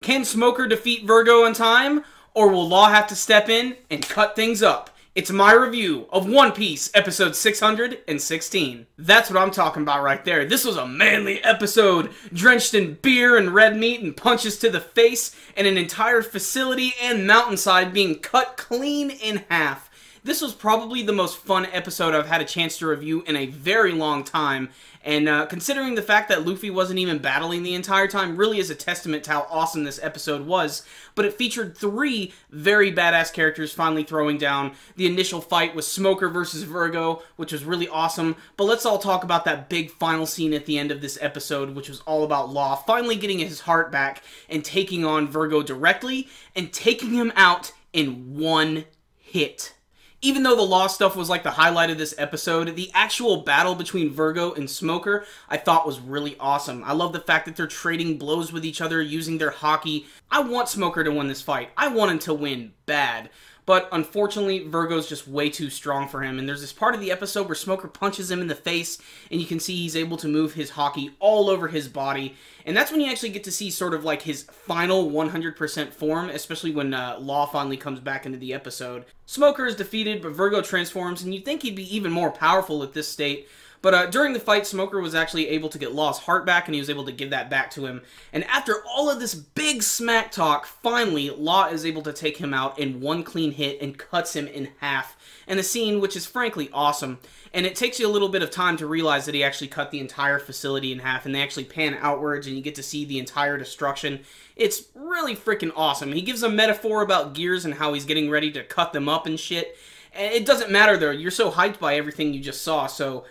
Can Smoker defeat Vergo in time, or will Law have to step in and cut things up? It's my review of One Piece, episode 616. That's what I'm talking about right there. This was a manly episode, drenched in beer and red meat and punches to the face, and an entire facility and mountainside being cut clean in half. This was probably the most fun episode I've had a chance to review in a very long time, and considering the fact that Luffy wasn't even battling the entire time really is a testament to how awesome this episode was. But it featured three very badass characters finally throwing down. The initial fight was Smoker versus Vergo, which was really awesome, but let's all talk about that big final scene at the end of this episode, which was all about Law finally getting his heart back and taking on Vergo directly and taking him out in one hit. Even though the Law stuff was like the highlight of this episode, the actual battle between Vergo and Smoker I thought was really awesome. I love the fact that they're trading blows with each other using their Haki. I want Smoker to win this fight. I want him to win bad. But unfortunately, Vergo's just way too strong for him. And there's this part of the episode where Smoker punches him in the face, and you can see he's able to move his Haki all over his body. And that's when you actually get to see sort of like his final 100% form, especially when Law finally comes back into the episode. Smoker is defeated, but Vergo transforms, and you'd think he'd be even more powerful at this state. But during the fight, Smoker was actually able to get Law's heart back, and he was able to give that back to him. And after all of this big smack talk, finally, Law is able to take him out in one clean hit and cuts him in half. And the scene, which is frankly awesome, and it takes you a little bit of time to realize that he actually cut the entire facility in half, and they actually pan outwards, and you get to see the entire destruction. It's really freaking awesome. He gives a metaphor about gears and how he's getting ready to cut them up and shit. And it doesn't matter, though. You're so hyped by everything you just saw, so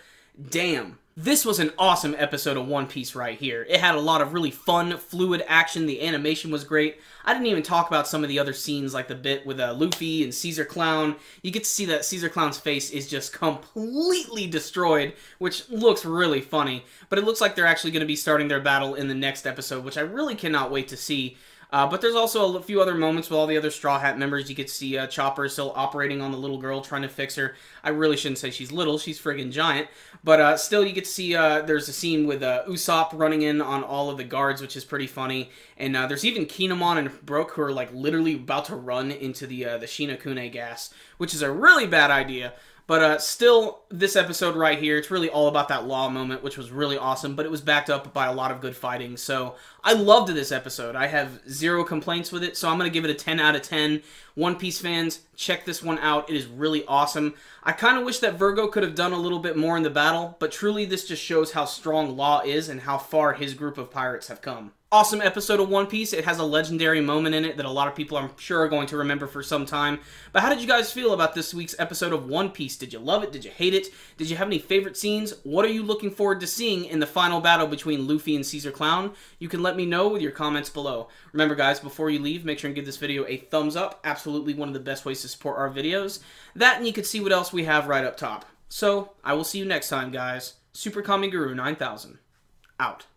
damn. This was an awesome episode of One Piece right here. It had a lot of really fun, fluid action. The animation was great. I didn't even talk about some of the other scenes, like the bit with Luffy and Caesar Clown. You get to see that Caesar Clown's face is just completely destroyed, which looks really funny. But it looks like they're actually going to be starting their battle in the next episode, which I really cannot wait to see. But there's also a few other moments with all the other Straw Hat members. You get to see Chopper still operating on the little girl, trying to fix her. I really shouldn't say she's little, she's friggin' giant. But still, you get to see there's a scene with Usopp running in on all of the guards, which is pretty funny. And there's even Kinemon and Brook who are like literally about to run into the Shinokune gas, which is a really bad idea. But still, this episode right here, it's really all about that Law moment, which was really awesome, but it was backed up by a lot of good fighting. So I loved this episode. I have zero complaints with it, so I'm going to give it a 10 out of 10. One Piece fans, check this one out. It is really awesome. I kind of wish that Vergo could have done a little bit more in the battle, but truly this just shows how strong Law is and how far his group of pirates have come. Awesome episode of One Piece. It has a legendary moment in it that a lot of people I'm sure are going to remember for some time. But how did you guys feel about this week's episode of One Piece? Did you love it? Did you hate it? Did you have any favorite scenes? What are you looking forward to seeing in the final battle between Luffy and Caesar Clown? You can let me know with your comments below. Remember guys, before you leave, make sure and give this video a thumbs up. Absolutely one of the best ways to support our videos. That, and you can see what else we have right up top. So, I will see you next time guys. Super Kami Guru 9000. Out.